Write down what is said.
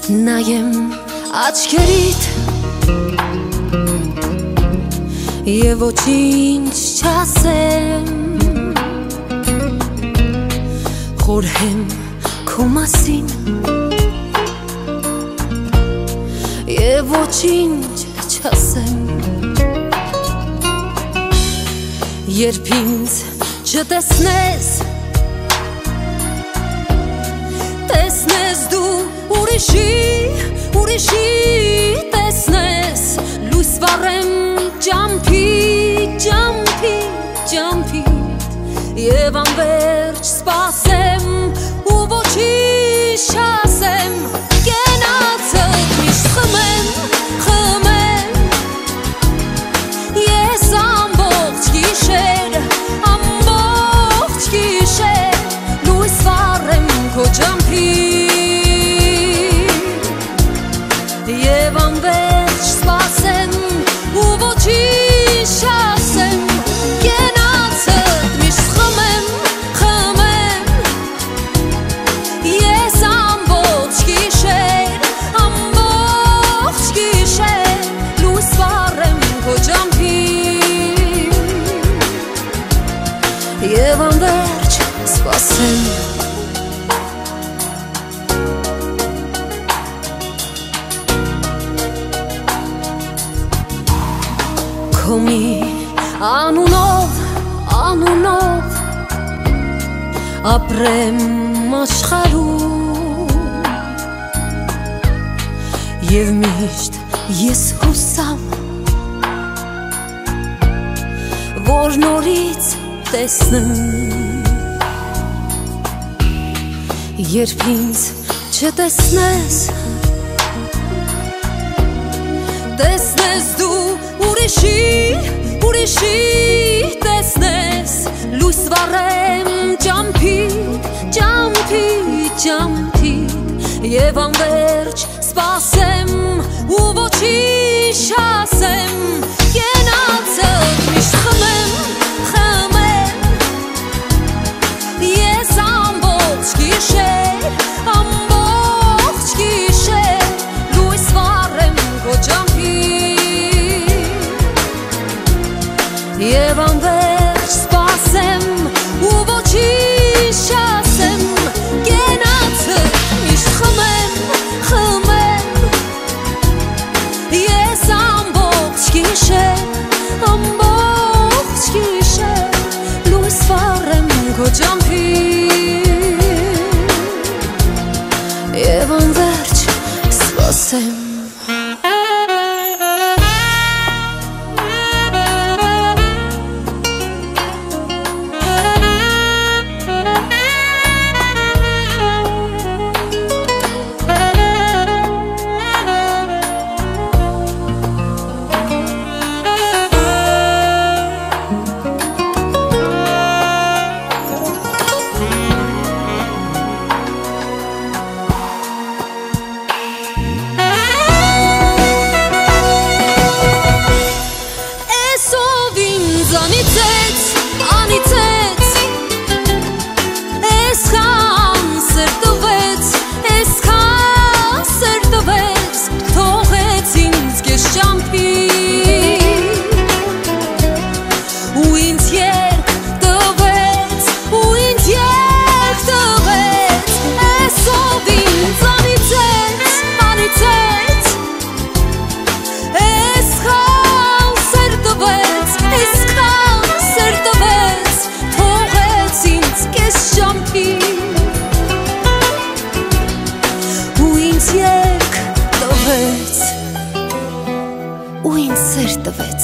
Նայեմ աչքերիդ և ոչինչ չասեմ, խորհեմ քո մասին և ոչինչ չասեմ, երբ ինձ չտեսնես, տեսնես դու ուրիշի տեսնես, լույս վառեմ ջամփիտ և անվերջ սպասեմ ու ոչինչ չասեմ, կենացդ միշտ խմեմ, ես ամբողջ գիշեր լույս վառեմ քո ջամփիտ և անվերջ սպասեմ ու ոչինչ չասեմ, կենացդ միշտ խմեմ, ես ամբողջ գիշեր լույս վառեմ քո ջամփիտ և անվերջ սպասեմ։ Քո մի անունով ապրեմ աշխարհում և միշտ ես հուսամ, որ նորից տեսնեմ, երբ ինձ չտեսնես, տեսնես դու ուրիշի տեսնես, լույս վառեմ ջամփիտ և անվերջ սպասեմ ու ոչինչ չասեմ, կենացդ միշտ խմեմ, ես ամբողջ գիշեր լույս վառեմ քո ջամփիտ և անվերջ սպասեմ ու ոչինչ չասեմ, կենացդ միշտ խմեմ, ես ամբողջ գիշեր լույս վառեմ քո ջամփիտ և անվերջ սպասեմ։ Ու ինձ սեր տվեց